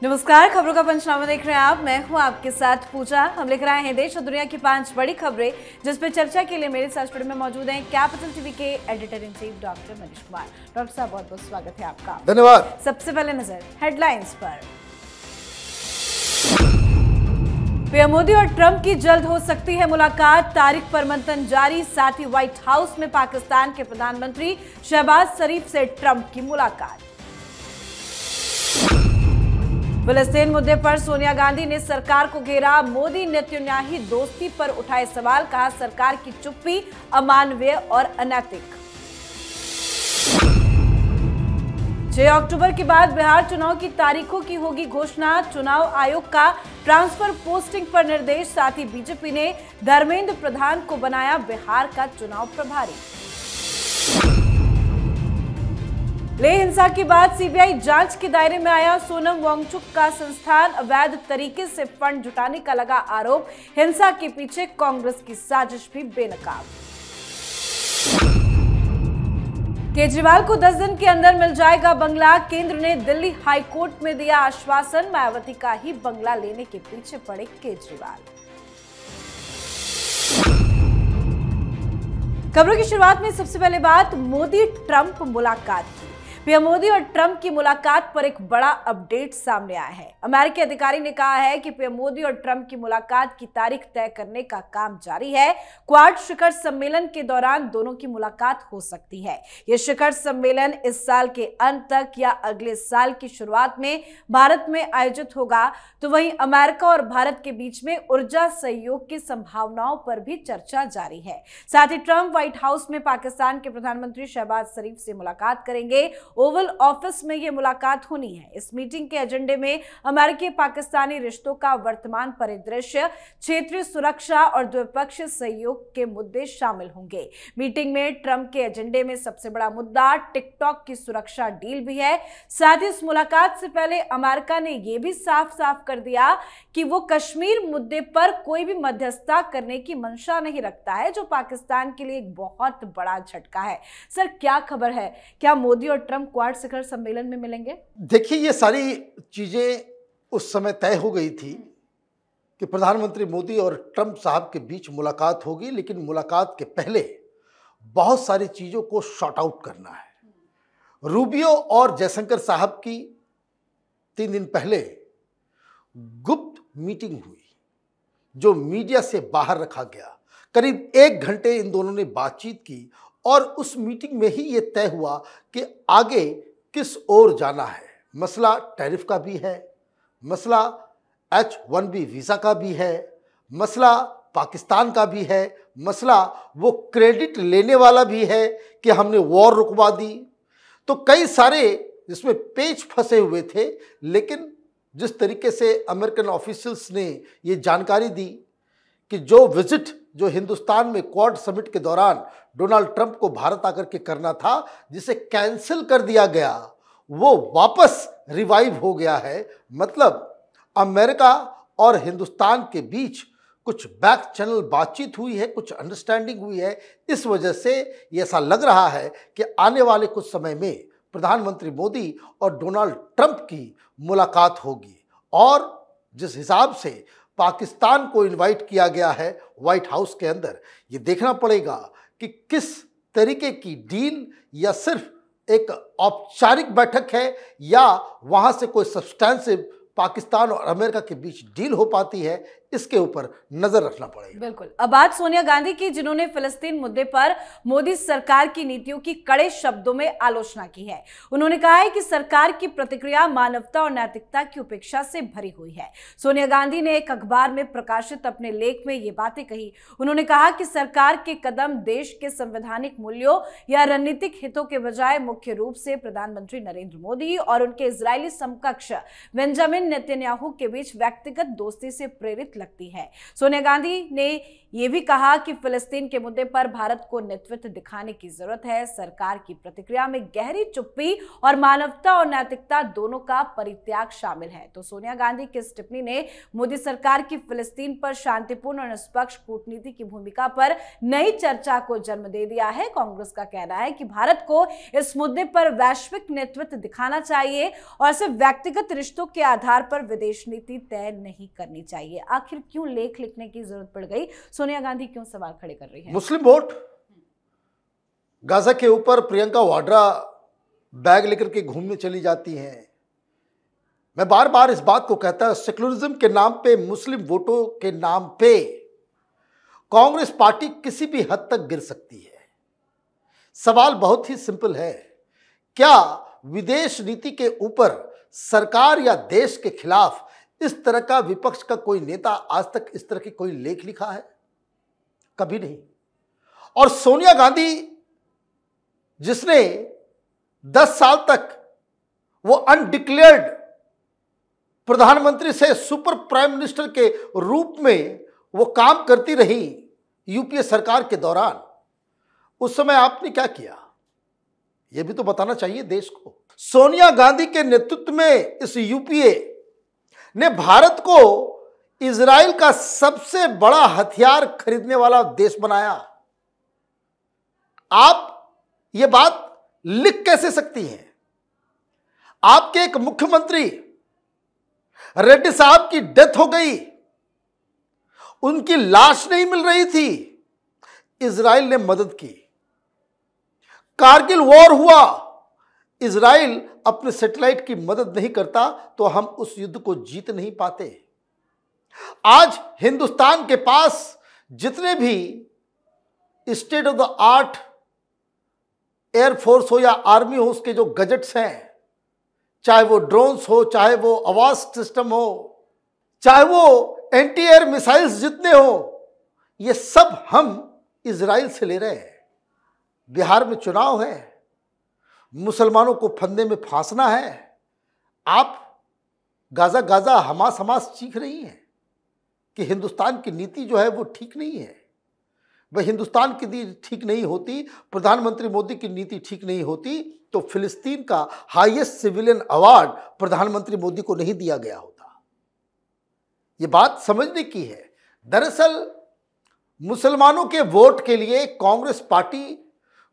नमस्कार, खबरों का पंचनामा देख रहे हैं आप। मैं हूं आपके साथ पूजा। हम लेकर आए हैं देश और दुनिया की 5 बड़ी खबरें, जिस पर चर्चा के लिए मेरे साथ स्टूडियो में मौजूद हैं कैपिटल टीवी के editor in chief doctor Manish Kumar. Doctor साहब, बहुत बहुत स्वागत है आपका। धन्यवाद। सबसे पहले नजर हेडलाइंस पर। पीएम मोदी और ट्रंप की जल्द हो सकती है मुलाकात, तारीख पर मंथन जारी। साथ ही व्हाइट हाउस में पाकिस्तान के प्रधानमंत्री शहबाज शरीफ से ट्रंप की मुलाकात। फिलिस्तीन मुद्दे पर सोनिया गांधी ने सरकार को घेरा, मोदी नेतन्याहू दोस्ती पर उठाए सवाल, कहा सरकार की चुप्पी अमानवीय और अनैतिक। 6 अक्टूबर के बाद बिहार चुनाव की तारीखों की होगी घोषणा, चुनाव आयोग का ट्रांसफर पोस्टिंग पर निर्देश। साथ ही बीजेपी ने धर्मेंद्र प्रधान को बनाया बिहार का चुनाव प्रभारी। लेह हिंसा के बाद सीबीआई जांच के दायरे में आया सोनम वांगचुक का संस्थान, अवैध तरीके से फंड जुटाने का लगा आरोप। हिंसा के पीछे कांग्रेस की साजिश भी बेनकाब। केजरीवाल को 10 दिन के अंदर मिल जाएगा बंगला, केंद्र ने दिल्ली हाईकोर्ट में दिया आश्वासन। मायावती का ही बंगला लेने के पीछे पड़े केजरीवाल। खबरों की शुरुआत में सबसे पहले बात मोदी ट्रंप मुलाकात की। पीएम मोदी और ट्रंप की मुलाकात पर एक बड़ा अपडेट सामने आया है। अमेरिकी अधिकारी ने कहा है कि पीएम मोदी और ट्रंप की मुलाकात की तारीख तय करने का काम जारी है। क्वाड शिखर सम्मेलन के दौरान दोनों की मुलाकात हो सकती है। यह शिखर सम्मेलन इस साल के अंत तक या अगले साल की शुरुआत में भारत में आयोजित होगा। तो वहीं अमेरिका और भारत के बीच में ऊर्जा सहयोग की संभावनाओं पर भी चर्चा जारी है। साथ ही ट्रंप व्हाइट हाउस में पाकिस्तान के प्रधानमंत्री शहबाज शरीफ से मुलाकात करेंगे। ओवल ऑफिस में यह मुलाकात होनी है। इस मीटिंग के एजेंडे में अमेरिकी पाकिस्तानी रिश्तों का वर्तमान परिदृश्य, क्षेत्रीय सुरक्षा और द्विपक्षीय सहयोग के मुद्दे शामिल होंगे। मीटिंग में ट्रंप के एजेंडे में सबसे बड़ा मुद्दा टिकटॉक की सुरक्षा डील भी है। साथ ही इस मुलाकात से पहले अमेरिका ने यह भी साफ साफ कर दिया कि वो कश्मीर मुद्दे पर कोई भी मध्यस्थता करने की मंशा नहीं रखता है, जो पाकिस्तान के लिए एक बहुत बड़ा झटका है। सर, क्या खबर है, क्या मोदी और ट्रंप क्वाड शिखर सम्मेलन में मिलेंगे? देखिए, ये सारी चीजें उस समय तय हो गई थी कि प्रधानमंत्री मोदी और ट्रंप साहब के बीच मुलाकात होगी, लेकिन मुलाकात के पहले बहुत सारी चीजों को शॉर्ट आउट करना है। रूबियो और जयशंकर साहब की 3 दिन पहले गुप्त मीटिंग हुई, जो मीडिया से बाहर रखा गया। करीब 1 घंटे इन दोनों ने बातचीत की और उस मीटिंग में ही ये तय हुआ कि आगे किस ओर जाना है। मसला टैरिफ का भी है, मसला H-1B वीज़ा का भी है, मसला पाकिस्तान का भी है, मसला वो क्रेडिट लेने वाला भी है कि हमने वॉर रुकवा दी। तो कई सारे इसमें पेच फंसे हुए थे। लेकिन जिस तरीके से अमेरिकन ऑफिशियल्स ने ये जानकारी दी कि जो विजिट जो हिंदुस्तान में क्वाड समिट के दौरान डोनाल्ड ट्रंप को भारत आकर के करना था, जिसे कैंसिल कर दिया गया, वो वापस रिवाइव हो गया है। मतलब अमेरिका और हिंदुस्तान के बीच कुछ बैक चैनल बातचीत हुई है, कुछ अंडरस्टैंडिंग हुई है। इस वजह से ये ऐसा लग रहा है कि आने वाले कुछ समय में प्रधानमंत्री मोदी और डोनाल्ड ट्रंप की मुलाकात होगी। और जिस हिसाब से पाकिस्तान को इनवाइट किया गया है व्हाइट हाउस के अंदर, ये देखना पड़ेगा कि किस तरीके की डील, या सिर्फ एक औपचारिक बैठक है, या वहां से कोई सब्सटेंसिव पाकिस्तान और अमेरिका के बीच डील हो पाती है। इसके ऊपर नजर रखना पड़ेगा। बिल्कुल। अब बात सोनिया गांधी की, जिन्होंने फिलिस्तीन मुद्दे पर मोदी सरकार की नीतियों की कड़े शब्दों में आलोचना की है। उन्होंने कहा है कि सरकार की प्रतिक्रिया मानवता और नैतिकता की उपेक्षा से भरी हुई है। सोनिया गांधी ने एक अखबार में प्रकाशित अपने लेख में ये बातें कही। उन्होंने कहा कि सरकार के कदम देश के संवैधानिक मूल्यों या रणनीतिक हितों के बजाय मुख्य रूप से प्रधानमंत्री नरेंद्र मोदी और उनके इजरायली समकक्ष बेंजामिन नेतन्याहू के बीच व्यक्तिगत दोस्ती से प्रेरित लगती है। सोनिया गांधी ने यह भी कहा कि फिलिस्तीन के मुद्दे पर भारत को नेतृत्व दिखाने की जरूरत है। सरकार की प्रतिक्रिया में गहरी चुप्पी और मानवता और नैतिकता दोनों का परित्याग शामिल है। तो सोनिया गांधी की इस टिप्पणी ने मोदी सरकार की फिलिस्तीन पर शांतिपूर्ण और निष्पक्ष कूटनीति की भूमिका पर नई चर्चा को जन्म दे दिया है। कांग्रेस का कहना है कि भारत को इस मुद्दे पर वैश्विक नेतृत्व दिखाना चाहिए और सिर्फ व्यक्तिगत रिश्तों के आधार आधार पर विदेश नीति तय नहीं करनी चाहिए। आखिर क्यों लेख लिखने की जरूरत पड़ गई? सोनिया गांधी क्यों सवाल खड़े कर रही है? मुस्लिम वोट, गाजा के ऊपर प्रियंका वाड्रा बैग लेकर के घूमने चली जाती हैं। मैं बार बार इस बात को कहता हूं, सेकुलरिज्म के नाम पे, मुस्लिम वोटों के नाम पे कांग्रेस पार्टी किसी भी हद तक गिर सकती है। सवाल बहुत ही सिंपल है, क्या विदेश नीति के ऊपर सरकार या देश के खिलाफ इस तरह का विपक्ष का कोई नेता आज तक इस तरह की कोई लेख लिखा है? कभी नहीं। और सोनिया गांधी, जिसने 10 साल तक वो अनडिक्लेयर्ड प्रधानमंत्री से सुपर प्राइम मिनिस्टर के रूप में वो काम करती रही यूपीए सरकार के दौरान, उस समय आपने क्या किया? यह भी तो बताना चाहिए देश को। सोनिया गांधी के नेतृत्व में इस यूपीए ने भारत को इजराइल का सबसे बड़ा हथियार खरीदने वाला देश बनाया। आप ये बात लिख कैसे सकती हैं? आपके एक मुख्यमंत्री रेड्डी साहब की डेथ हो गई, उनकी लाश नहीं मिल रही थी, इजराइल ने मदद की। कारगिल वॉर हुआ, इजराइल अपने सैटेलाइट की मदद नहीं करता तो हम उस युद्ध को जीत नहीं पाते। आज हिंदुस्तान के पास जितने भी state of the art air force हो या आर्मी हो, उसके जो गजेट्स हैं, चाहे वो ड्रोन्स हो, चाहे वो आवाज सिस्टम हो, चाहे वो एंटी एयर मिसाइल्स जितने हो, ये सब हम इजराइल से ले रहे हैं। बिहार में चुनाव है, मुसलमानों को फंदे में फांसना है। आप गाजा गाजा हमास हमास चीख रही हैं कि हिंदुस्तान की नीति जो है वो ठीक नहीं है। वह हिंदुस्तान की नीति ठीक नहीं होती, प्रधानमंत्री मोदी की नीति ठीक नहीं होती, तो फिलिस्तीन का हाईएस्ट सिविलियन अवार्ड प्रधानमंत्री मोदी को नहीं दिया गया होता। ये बात समझने की है। दरअसल मुसलमानों के वोट के लिए कांग्रेस पार्टी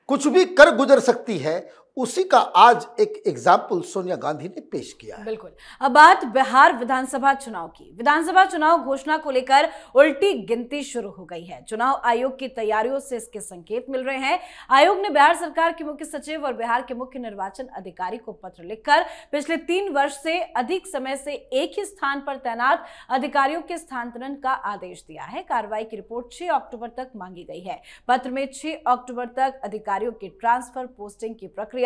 कुछ भी कर गुजर सकती है, उसी का आज एक एग्जाम्पल सोनिया गांधी ने पेश किया है। बिल्कुल। अब बात बिहार विधानसभा चुनाव की। विधानसभा चुनाव घोषणा को लेकर उल्टी गिनती शुरू हो गई है। चुनाव आयोग की तैयारियों से इसके संकेत मिल रहे हैं। आयोग ने बिहार सरकार के मुख्य सचिव और बिहार के मुख्य निर्वाचन अधिकारी को पत्र लिखकर पिछले 3 वर्ष से अधिक समय से एक ही स्थान पर तैनात अधिकारियों के स्थानांतरण का आदेश दिया है। कार्रवाई की रिपोर्ट 6 अक्टूबर तक मांगी गई है। पत्र में 6 अक्टूबर तक अधिकारियों की ट्रांसफर पोस्टिंग की प्रक्रिया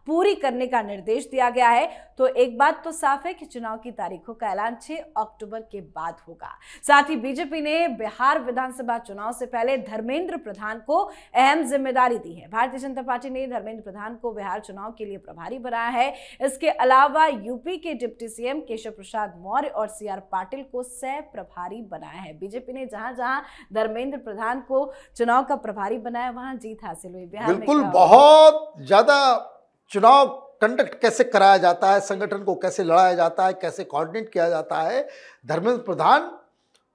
पूरी करने का निर्देश दिया गया है। तो एक बात तो साफ है कि चुनाव की तारीखों का ऐलान 6 अक्टूबर के बाद होगा। साथ ही बीजेपी ने बिहार विधानसभा चुनाव से पहले धर्मेंद्र प्रधान को अहम जिम्मेदारी दी है। भारतीय जनता पार्टी ने धर्मेंद्र प्रधान को बिहार चुनाव के लिए प्रभारी बनाया है। इसके अलावा यूपी के डिप्टी सीएम केशव प्रसाद मौर्य और सीआर पाटिल को सह प्रभारी बनाया है। बीजेपी ने जहां जहां धर्मेंद्र प्रधान को चुनाव का प्रभारी बनाया, वहां जीत हासिल हुई। बिहार बिल्कुल, बहुत ज्यादा चुनाव कंडक्ट कैसे कराया जाता है, संगठन को कैसे लड़ाया जाता है, कैसे कोऑर्डिनेट किया जाता है। धर्मेंद्र प्रधान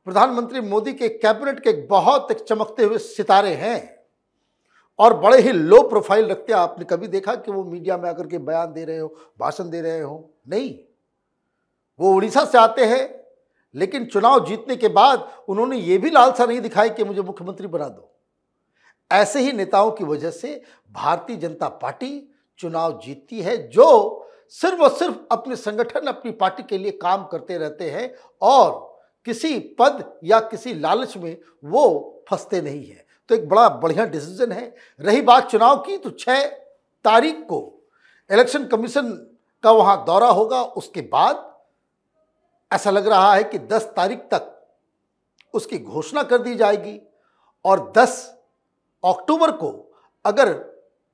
प्रधानमंत्री मोदी के कैबिनेट के बहुत एक चमकते हुए सितारे हैं और बड़े ही लो प्रोफाइल रखते हैं। आपने कभी देखा कि वो मीडिया में आकर के बयान दे रहे हो, भाषण दे रहे हो? नहीं। वो उड़ीसा से आते हैं, लेकिन चुनाव जीतने के बाद उन्होंने ये भी लालसा नहीं दिखाई कि मुझे मुख्यमंत्री बना दो। ऐसे ही नेताओं की वजह से भारतीय जनता पार्टी चुनाव जीतती है, जो सिर्फ और सिर्फ अपने संगठन, अपनी पार्टी के लिए काम करते रहते हैं और किसी पद या किसी लालच में वो फंसते नहीं है। तो एक बड़ा बढ़िया डिसीजन है। रही बात चुनाव की, तो 6 तारीख को इलेक्शन कमीशन का वहां दौरा होगा। उसके बाद ऐसा लग रहा है कि 10 तारीख तक उसकी घोषणा कर दी जाएगी और 10 अक्टूबर को अगर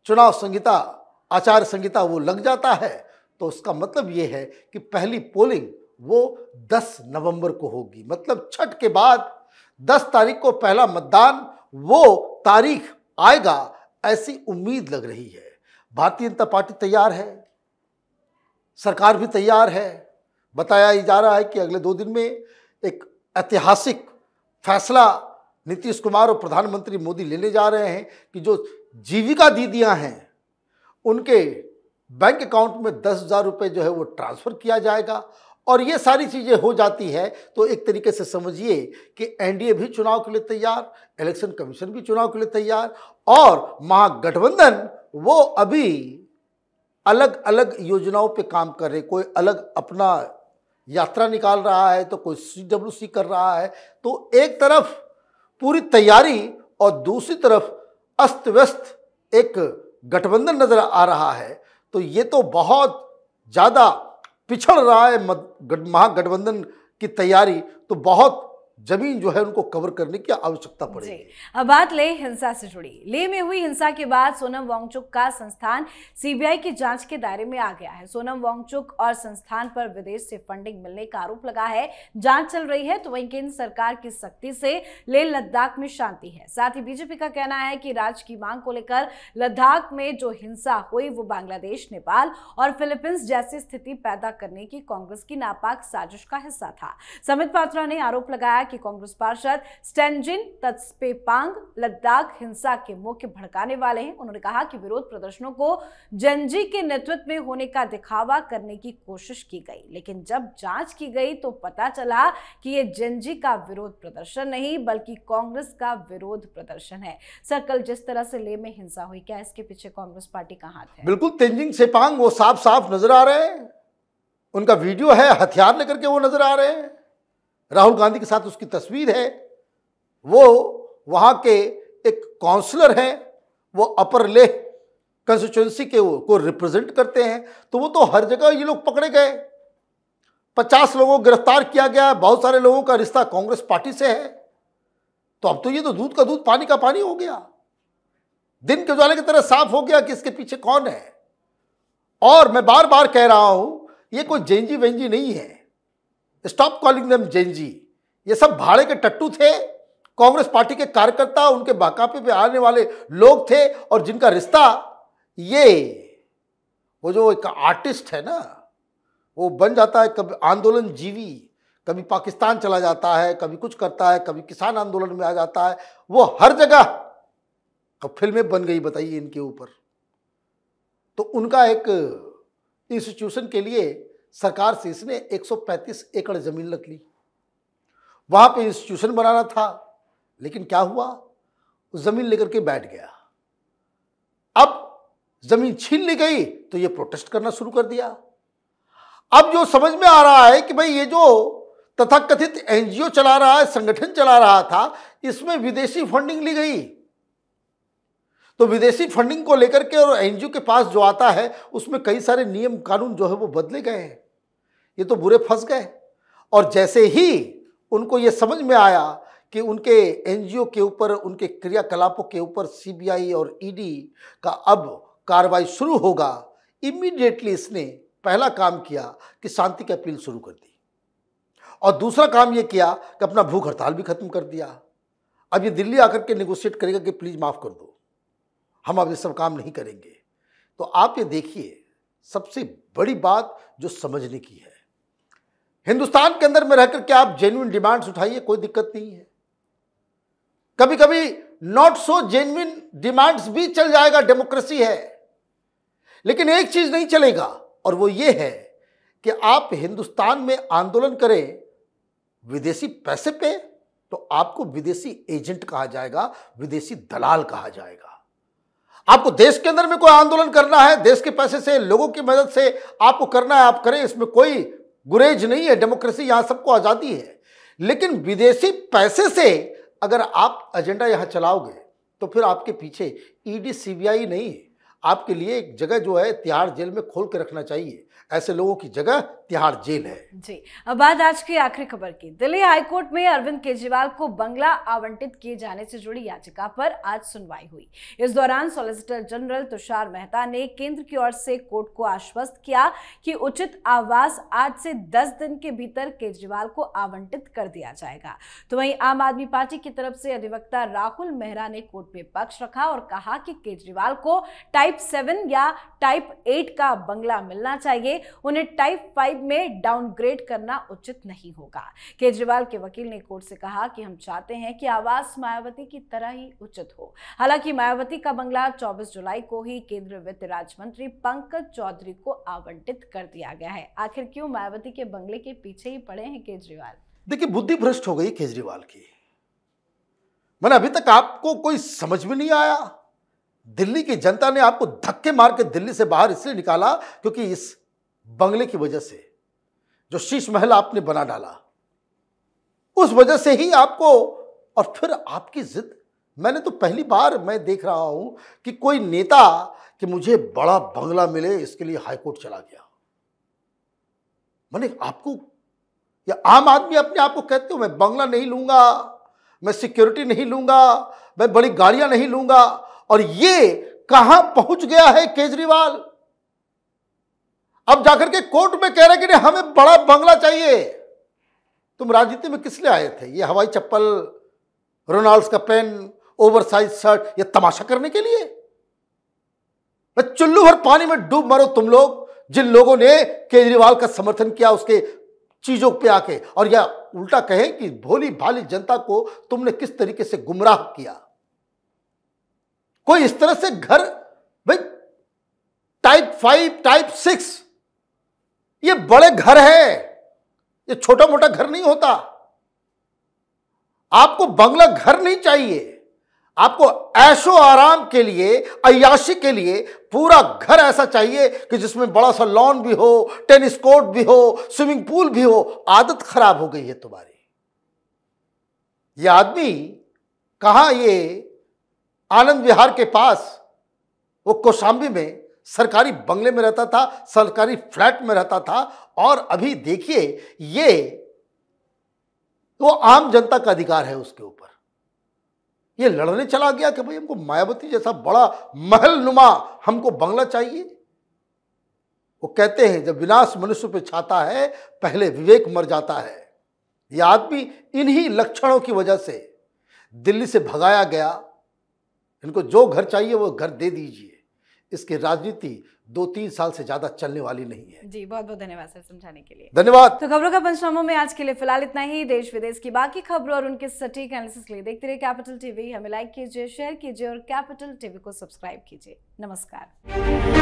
चुनाव संहिता, आचार संहिता वो लग जाता है, तो उसका मतलब ये है कि पहली पोलिंग वो 10 नवंबर को होगी। मतलब छठ के बाद 10 तारीख को पहला मतदान, वो तारीख आएगा, ऐसी उम्मीद लग रही है। भारतीय जनता पार्टी तैयार है, सरकार भी तैयार है। बताया जा रहा है कि अगले 2 दिन में एक ऐतिहासिक फैसला नीतीश कुमार और प्रधानमंत्री मोदी लेने जा रहे हैं कि जो जीविका दीदियां हैं उनके बैंक अकाउंट में 10,000 रुपये जो है वो ट्रांसफर किया जाएगा और ये सारी चीजें हो जाती है तो एक तरीके से समझिए कि एनडीए भी चुनाव के लिए तैयार, इलेक्शन कमीशन भी चुनाव के लिए तैयार, और महागठबंधन वो अभी अलग अलग योजनाओं पे काम कर रहे, कोई अलग अपना यात्रा निकाल रहा है तो कोई CWC कर रहा है। तो एक तरफ पूरी तैयारी और दूसरी तरफ अस्त व्यस्त एक गठबंधन नजर आ रहा है। तो ये तो बहुत ज्यादा पिछड़ रहा है महागठबंधन की तैयारी, तो बहुत जमीन जो है उनको कवर करने की आवश्यकता पड़ेगी। अब बात ले हिंसा से जुड़ी। लेह में हुई हिंसा के बाद सोनम वांगचुक का संस्थान सीबीआई की जांच के दायरे में आ गया है। सोनम वांगचुक और संस्थान पर विदेश से फंडिंग मिलने का आरोप लगा है। जांच चल रही है तो वहीं केंद्र सरकार की सख्ती से लेह लद्दाख में शांति है। साथ ही बीजेपी का कहना है कि राज्य की मांग को लेकर लद्दाख में जो हिंसा हुई वो बांग्लादेश, नेपाल और फिलीपींस जैसी स्थिति पैदा करने की कांग्रेस की नापाक साजिश का हिस्सा था। समित पात्रा ने आरोप लगाया कि कांग्रेस पार्षद स्टेनजिन तत्स्पेपांग लद्दाख हिंसा के मुख्य भड़काने वाले हैं। उन्होंने कहा कि विरोध प्रदर्शनों को जेनजी के नेतृत्व में होने का दिखावा करने की कोशिश की गई, लेकिन जब जांच की गई तो पता चला कि ये जेनजी का विरोध प्रदर्शन नहीं बल्कि कांग्रेस का विरोध प्रदर्शन है। सर, कल जिस तरह से लेह में हिंसा हुई, क्या इसके पीछे कांग्रेस पार्टी का हाथ है? बिल्कुल, तेंजिंग सेपांग वो साफ साफ नजर आ रहे हैं, उनका वीडियो है, हथियार लेकर के वो नजर आ रहे हैं, राहुल गांधी के साथ उसकी तस्वीर है। वो वहां के एक काउंसलर हैं, वो अपर लेह कंस्टिट्यूएंसी के को रिप्रेजेंट करते हैं। तो वो तो हर जगह ये लोग पकड़े गए, 50 लोगों को गिरफ्तार किया गया, बहुत सारे लोगों का रिश्ता कांग्रेस पार्टी से है। तो अब तो ये तो दूध का दूध पानी का पानी हो गया, दिन के उजाले की तरह साफ हो गया कि इसके पीछे कौन है। और मैं बार बार कह रहा हूं, ये कोई जेंजी वेंजी नहीं है, स्टॉप कॉलिंग देम जेनजी। ये सब भाड़े के टट्टू थे, कांग्रेस पार्टी के कार्यकर्ता, उनके बकापे पे आने वाले लोग थे, और जिनका रिश्ता ये वो जो एक आर्टिस्ट है ना, वो बन जाता है कभी आंदोलन जीवी, कभी पाकिस्तान चला जाता है, कभी कुछ करता है, कभी किसान आंदोलन में आ जाता है, वो हर जगह अब फिल्में बन गई, बताइए इनके ऊपर। तो उनका एक इंस्टीट्यूशन के लिए सरकार से इसने 135 एकड़ जमीन रख ली, वहां पे इंस्टीट्यूशन बनाना था, लेकिन क्या हुआ, उस जमीन लेकर के बैठ गया। अब जमीन छीन ली गई तो ये प्रोटेस्ट करना शुरू कर दिया। अब जो समझ में आ रहा है कि भाई ये जो तथाकथित एनजीओ चला रहा है, संगठन चला रहा था, इसमें विदेशी फंडिंग ली गई। तो विदेशी फंडिंग को लेकर के और एनजीओ के पास जो आता है उसमें कई सारे नियम कानून जो है वो बदले गए हैं। ये तो बुरे फंस गए। और जैसे ही उनको ये समझ में आया कि उनके एनजीओ के ऊपर, उनके क्रियाकलापों के ऊपर सीबीआई और ईडी का अब कार्रवाई शुरू होगा, इमीडिएटली इसने पहला काम किया कि शांति की अपील शुरू कर दी, और दूसरा काम ये किया कि अपना भूख हड़ताल भी खत्म कर दिया। अब ये दिल्ली आकर के नेगोशिएट करेगा कि प्लीज माफ कर दो, हम अब ये सब काम नहीं करेंगे। तो आप ये देखिए, सबसे बड़ी बात जो समझने की है, हिंदुस्तान के अंदर में रहकर के आप जेन्युइन डिमांड्स उठाइए, कोई दिक्कत नहीं है। कभी कभी नॉट सो जेन्युइन डिमांड्स भी चल जाएगा, डेमोक्रेसी है। लेकिन एक चीज नहीं चलेगा, और वो ये है कि आप हिंदुस्तान में आंदोलन करें विदेशी पैसे पे, तो आपको विदेशी एजेंट कहा जाएगा, विदेशी दलाल कहा जाएगा। आपको देश के अंदर में कोई आंदोलन करना है, देश के पैसे से, लोगों की मदद से आपको करना है, आप करें, इसमें कोई गुरेज नहीं है, डेमोक्रेसी, यहां सबको आजादी है। लेकिन विदेशी पैसे से अगर आप एजेंडा यहां चलाओगे तो फिर आपके पीछे ईडी सीबीआई नहीं, आपके लिए एक जगह जो है तिहाड़ जेल में खोल के रखना चाहिए। ऐसे लोगों की जगह तिहाड़ जेल है। जी, अब बात आज की आखिरी खबर की। दिल्ली हाईकोर्ट में अरविंद केजरीवाल को बंगला आवंटित किए जाने से जुड़ी याचिका पर आज सुनवाई हुई। इस दौरान सॉलिसिटर जनरल तुषार मेहता ने केंद्र की ओर से कोर्ट को आश्वस्त किया कि उचित आवास आज से 10 दिन के भीतर केजरीवाल को आवंटित कर दिया जाएगा। तो वहीं आम आदमी पार्टी की तरफ से अधिवक्ता राहुल मेहरा ने कोर्ट में पक्ष रखा और कहा कि केजरीवाल को टाइप 7 या टाइप 8 का बंगला मिलना चाहिए, उन्हें टाइप 5 वाइब में डाउनग्रेड करना उचित नहीं होगा। केजरीवाल के वकील ने कोर्ट से कहा कि हम चाहते हैं कि आवास मायावती की तरह ही उचित हो। हालांकि मायावती का बंगला 24 जुलाई को ही केंद्रीय वित्त राज्य मंत्री पंकज चौधरी को आवंटित कर दिया गया है। आखिर क्यों मायावती के बंगले के पीछे ही पड़े हैं केजरीवाल? देखिए, बुद्धि भ्रष्ट हो गई केजरीवाल की। मैंने अभी तक आपको कोई समझ में नहीं आया। दिल्ली की जनता ने आपको धक्के मार के दिल्ली से बाहर इसलिए निकाला क्योंकि इस बंगले की वजह से जो शीश महल आपने बना डाला, उस वजह से ही आपको, और फिर आपकी जिद। मैंने तो पहली बार मैं देख रहा हूं कि कोई नेता कि मुझे बड़ा बंगला मिले इसके लिए हाईकोर्ट चला गया। मैंने आपको, या आम आदमी अपने आप को कहते हो मैं बंगला नहीं लूंगा, मैं सिक्योरिटी नहीं लूंगा, मैं बड़ी गाड़ियां नहीं लूंगा, और ये कहां पहुंच गया है केजरीवाल। अब जाकर के कोर्ट में कह रहे कि नहीं हमें बड़ा बंगला चाहिए। तुम राजनीति में किस लिए आए थे? ये हवाई चप्पल, रोनाल्ड्स का पेन, ओवरसाइज शर्ट, ये तमाशा करने के लिए? चुल्लू भर पानी में डूब मरो तुम लोग, जिन लोगों ने केजरीवाल का समर्थन किया उसके चीजों पे आके, और या उल्टा कहें कि भोली भाली जनता को तुमने किस तरीके से गुमराह किया। कोई इस तरह से घर, भाई टाइप 5, टाइप 6, ये बड़े घर है, ये छोटा मोटा घर नहीं होता। आपको बंगला घर नहीं चाहिए, आपको ऐशो आराम के लिए, अय्याशी के लिए पूरा घर ऐसा चाहिए कि जिसमें बड़ा सा लॉन भी हो, टेनिस कोर्ट भी हो, स्विमिंग पूल भी हो। आदत खराब हो गई है तुम्हारी। ये आदमी कहां, ये आनंद विहार के पास वो कौशाम्बी में सरकारी बंगले में रहता था, सरकारी फ्लैट में रहता था, और अभी देखिए ये वो आम जनता का अधिकार है उसके ऊपर। ये लड़ने चला गया कि भाई हमको मायावती जैसा बड़ा महल नुमा हमको बंगला चाहिए। वो कहते हैं जब विनाश मनुष्य पे छाता है पहले विवेक मर जाता है। ये आदमी इन्हीं लक्षणों की वजह से दिल्ली से भगाया गया। इनको जो घर चाहिए वो घर दे दीजिए। इसकी राजनीति 2-3 साल से ज्यादा चलने वाली नहीं है। जी, बहुत बहुत धन्यवाद सर समझाने के लिए। धन्यवाद। तो खबरों का पंचनामा में आज के लिए फिलहाल इतना ही। देश विदेश की बाकी खबरों और उनके सटीक एनालिसिस के लिए देखते रहिए कैपिटल टीवी। हमें लाइक कीजिए, शेयर कीजिए और कैपिटल टीवी को सब्सक्राइब कीजिए। नमस्कार।